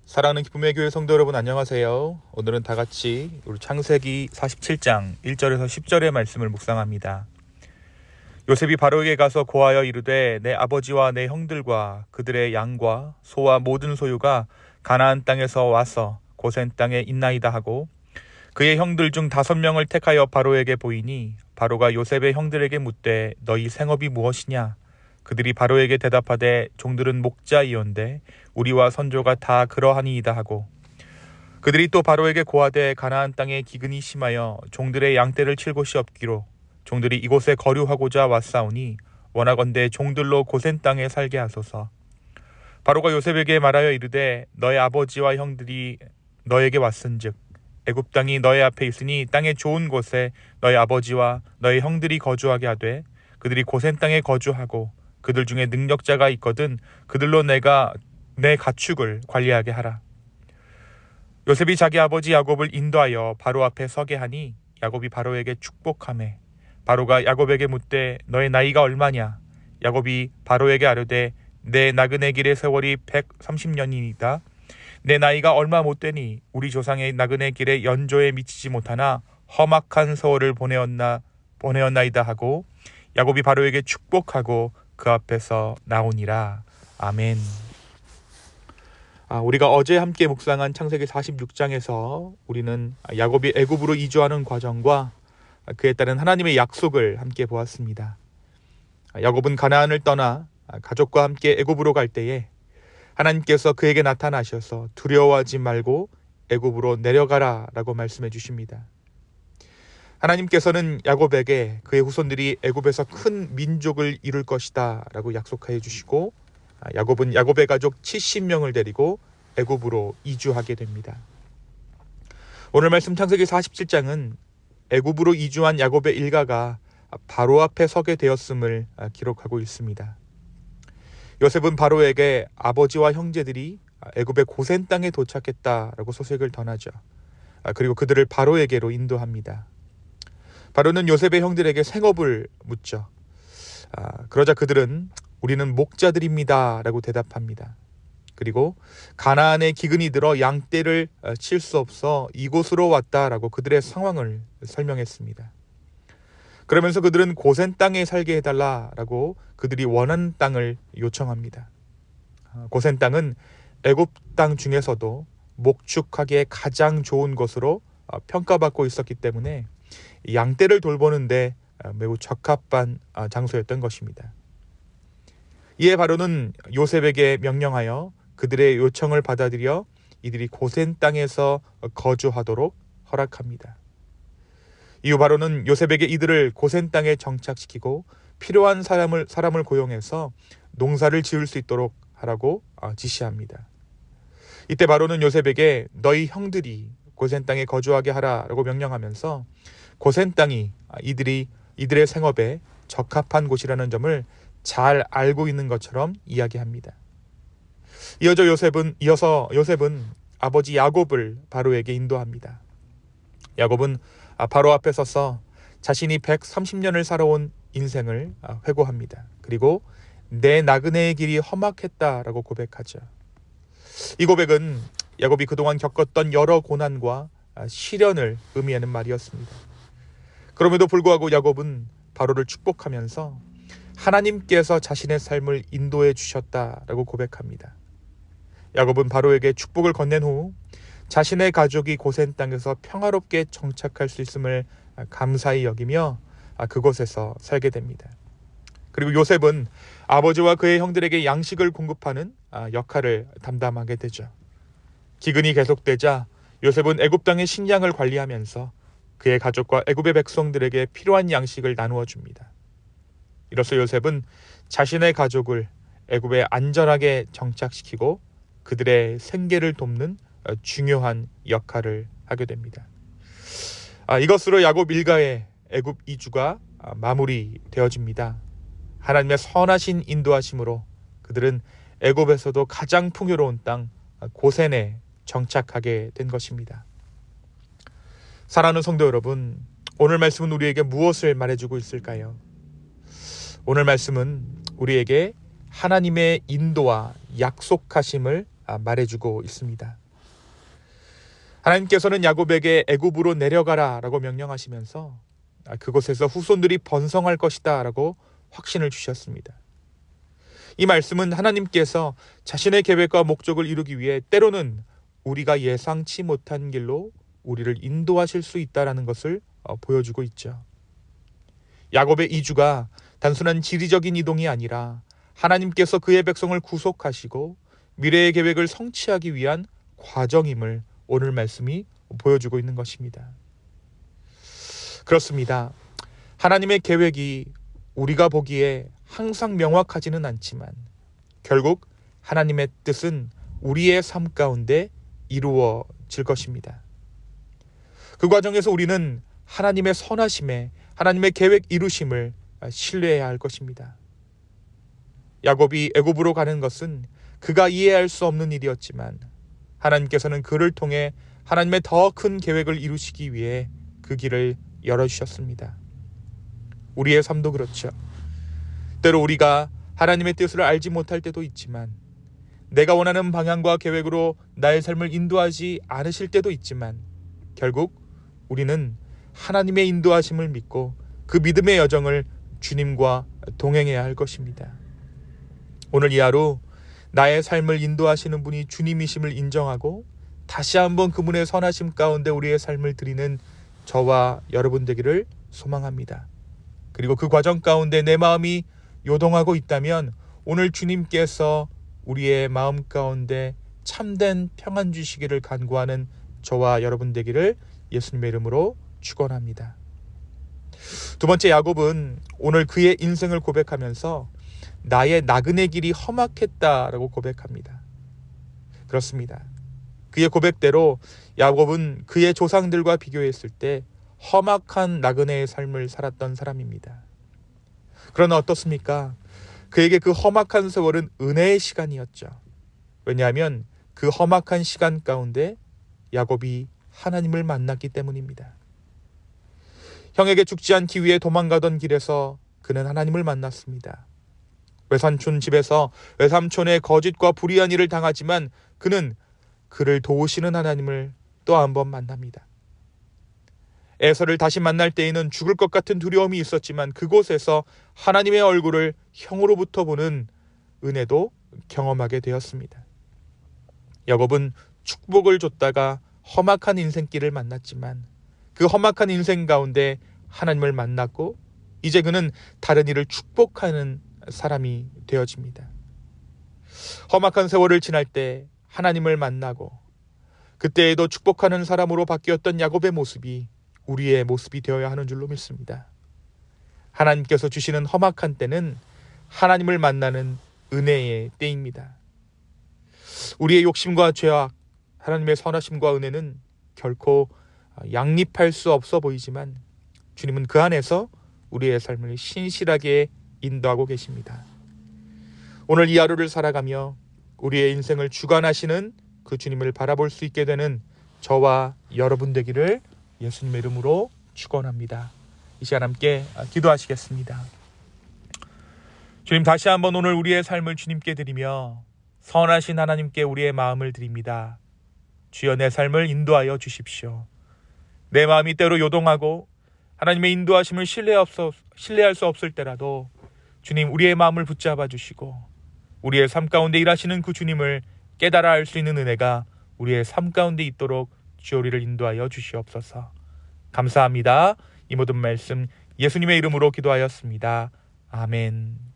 사랑하는 기쁨의 교회 성도 여러분, 안녕하세요. 오늘은 다 같이 우리 창세기 47장 1절에서 10절의 말씀을 묵상합니다. 요셉이 바로에게 가서 고하여 이르되 내 아버지와 내 형들과 그들의 양과 소와 모든 소유가 가나안 땅에서 와서 고센 땅에 있나이다 하고, 그의 형들 중 5명을 택하여 바로에게 보이니 바로가 요셉의 형들에게 묻되 너희 생업이 무엇이냐? 그들이 바로에게 대답하되 종들은 목자이온데 우리와 선조가 다 그러하니이다 하고, 그들이 또 바로에게 고하되 가나안 땅에 기근이 심하여 종들의 양떼를 칠 곳이 없기로 종들이 이곳에 거류하고자 왔사오니 원하건대 종들로 고센 땅에 살게 하소서. 바로가 요셉에게 말하여 이르되 너의 아버지와 형들이 너에게 왔은즉 애굽 땅이 너의 앞에 있으니 땅의 좋은 곳에 너의 아버지와 너의 형들이 거주하게 하되 그들이 고센 땅에 거주하고 그들 중에 능력자가 있거든 그들로 내가 내 가축을 관리하게 하라. 요셉이 자기 아버지 야곱을 인도하여 바로 앞에 서게 하니 야곱이 바로에게 축복하매, 바로가 야곱에게 묻되 너의 나이가 얼마냐? 야곱이 바로에게 아뢰되 내 나그네 길의 세월이 130년이니이다. 내 나이가 얼마 못 되니 우리 조상의 나그네 길의 연조에 미치지 못하나 험악한 세월을 보내었나이다 하고, 야곱이 바로에게 축복하고 그 앞에서 나오니라. 아멘. 우리가 어제 함께 묵상한 창세기 46장에서 우리는 야곱이 애굽으로 이주하는 과정과 그에 따른 하나님의 약속을 함께 보았습니다. 야곱은 가나안을 떠나 가족과 함께 애굽으로 갈 때에 하나님께서 그에게 나타나셔서 두려워하지 말고 애굽으로 내려가라 라고 말씀해 주십니다. 하나님께서는 야곱에게 그의 후손들이 애굽에서 큰 민족을 이룰 것이다 라고 약속하여 주시고, 야곱은 야곱의 가족 70명을 데리고 애굽으로 이주하게 됩니다. 오늘 말씀 창세기 47장은 애굽으로 이주한 야곱의 일가가 바로 앞에 서게 되었음을 기록하고 있습니다. 요셉은 바로에게 아버지와 형제들이 애굽의 고센 땅에 도착했다라고 소식을 전하죠. 그리고 그들을 바로에게로 인도합니다. 바로는 요셉의 형들에게 생업을 묻죠. 그러자 그들은 우리는 목자들입니다 라고 대답합니다. 그리고 가나안에 기근이 들어 양떼를 칠 수 없어 이곳으로 왔다라고 그들의 상황을 설명했습니다. 그러면서 그들은 고센 땅에 살게 해달라라고 그들이 원하는 땅을 요청합니다. 고센 땅은 애굽 땅 중에서도 목축하기에 가장 좋은 것으로 평가받고 있었기 때문에 양떼를 돌보는데 매우 적합한 장소였던 것입니다. 이에 바로는 요셉에게 명령하여 그들의 요청을 받아들여 이들이 고센 땅에서 거주하도록 허락합니다. 이후 바로는 요셉에게 이들을 고센 땅에 정착시키고 필요한 사람을 고용해서 농사를 지을 수 있도록 하라고 지시합니다. 이때 바로는 요셉에게 너희 형들이 고센 땅에 거주하게 하라라고 명령하면서 고센 땅이 이들의 생업에 적합한 곳이라는 점을 잘 알고 있는 것처럼 이야기합니다. 이어서 요셉은 아버지 야곱을 바로에게 인도합니다. 야곱은 바로 앞에 서서 자신이 130년을 살아온 인생을 회고합니다. 그리고 내 나그네의 길이 험악했다라고 고백하죠. 이 고백은 야곱이 그동안 겪었던 여러 고난과 시련을 의미하는 말이었습니다. 그럼에도 불구하고 야곱은 바로를 축복하면서 하나님께서 자신의 삶을 인도해 주셨다라고 고백합니다. 야곱은 바로에게 축복을 건넨 후 자신의 가족이 고센 땅에서 평화롭게 정착할 수 있음을 감사히 여기며 그곳에서 살게 됩니다. 그리고 요셉은 아버지와 그의 형들에게 양식을 공급하는 역할을 담당하게 되죠. 기근이 계속되자 요셉은 애굽 땅의 식량을 관리하면서 그의 가족과 애굽의 백성들에게 필요한 양식을 나누어 줍니다. 이로써 요셉은 자신의 가족을 애굽에 안전하게 정착시키고 그들의 생계를 돕는 중요한 역할을 하게 됩니다. 이것으로 야곱 일가의 애굽 이주가 마무리되어집니다. 하나님의 선하신 인도하심으로 그들은 애굽에서도 가장 풍요로운 땅 고센에 정착하게 된 것입니다. 사랑하는 성도 여러분, 오늘 말씀은 우리에게 무엇을 말해주고 있을까요? 오늘 말씀은 우리에게 하나님의 인도와 약속하심을 말해주고 있습니다. 하나님께서는 야곱에게 애굽으로 내려가라라고 명령하시면서 그곳에서 후손들이 번성할 것이다라고 확신을 주셨습니다. 이 말씀은 하나님께서 자신의 계획과 목적을 이루기 위해 때로는 우리가 예상치 못한 길로 우리를 인도하실 수 있다라는 것을 보여주고 있죠. 야곱의 이주가 단순한 지리적인 이동이 아니라 하나님께서 그의 백성을 구속하시고 미래의 계획을 성취하기 위한 과정임을 오늘 말씀이 보여주고 있는 것입니다. 그렇습니다. 하나님의 계획이 우리가 보기에 항상 명확하지는 않지만 결국 하나님의 뜻은 우리의 삶 가운데 이루어질 것입니다. 그 과정에서 우리는 하나님의 선하심에 하나님의 계획 이루심을 신뢰해야 할 것입니다. 야곱이 애굽으로 가는 것은 그가 이해할 수 없는 일이었지만 하나님께서는 그를 통해 하나님의 더 큰 계획을 이루시기 위해 그 길을 열어주셨습니다. 우리의 삶도 그렇죠. 때로 우리가 하나님의 뜻을 알지 못할 때도 있지만 내가 원하는 방향과 계획으로 나의 삶을 인도하지 않으실 때도 있지만 결국 우리는 하나님의 인도하심을 믿고 그 믿음의 여정을 주님과 동행해야 할 것입니다. 오늘 이 하루 나의 삶을 인도하시는 분이 주님이심을 인정하고 다시 한번 그분의 선하심 가운데 우리의 삶을 드리는 저와 여러분 되기를 소망합니다. 그리고 그 과정 가운데 내 마음이 요동하고 있다면 오늘 주님께서 우리의 마음 가운데 참된 평안 주시기를 간구하는 저와 여러분 되기를 예수님의 이름으로 축원합니다. 두 번째, 야곱은 오늘 그의 인생을 고백하면서 나의 나그네 길이 험악했다라고 고백합니다. 그렇습니다. 그의 고백대로 야곱은 그의 조상들과 비교했을 때 험악한 나그네의 삶을 살았던 사람입니다. 그러나 어떻습니까? 그에게 그 험악한 세월은 은혜의 시간이었죠. 왜냐하면 그 험악한 시간 가운데 야곱이 하나님을 만났기 때문입니다. 형에게 죽지 않기 위해 도망가던 길에서 그는 하나님을 만났습니다. 외삼촌 집에서 외삼촌의 거짓과 불의한 일을 당하지만 그는 그를 도우시는 하나님을 또 한 번 만납니다. 에서를 다시 만날 때에는 죽을 것 같은 두려움이 있었지만 그곳에서 하나님의 얼굴을 형으로부터 보는 은혜도 경험하게 되었습니다. 야곱은 축복을 줬다가 험악한 인생길을 만났지만 그 험악한 인생 가운데 하나님을 만났고 이제 그는 다른 이를 축복하는 사람이 되어집니다. 험악한 세월을 지날 때 하나님을 만나고 그때에도 축복하는 사람으로 바뀌었던 야곱의 모습이 우리의 모습이 되어야 하는 줄로 믿습니다. 하나님께서 주시는 험악한 때는 하나님을 만나는 은혜의 때입니다. 우리의 욕심과 죄악, 하나님의 선하심과 은혜는 결코 양립할 수 없어 보이지만 주님은 그 안에서 우리의 삶을 신실하게 인도하고 계십니다. 오늘 이 하루를 살아가며 우리의 인생을 주관하시는 그 주님을 바라볼 수 있게 되는 저와 여러분 되기를 예수님의 이름으로 축원합니다. 이 시간 함께 기도하시겠습니다. 주님, 다시 한번 오늘 우리의 삶을 주님께 드리며 선하신 하나님께 우리의 마음을 드립니다. 주여, 내 삶을 인도하여 주십시오. 내 마음이 때로 요동하고 하나님의 인도하심을 신뢰할 수 없을 때라도 주님, 우리의 마음을 붙잡아 주시고 우리의 삶 가운데 일하시는 그 주님을 깨달아 알 수 있는 은혜가 우리의 삶 가운데 있도록 주여 우리를 인도하여 주시옵소서. 감사합니다. 이 모든 말씀 예수님의 이름으로 기도하였습니다. 아멘.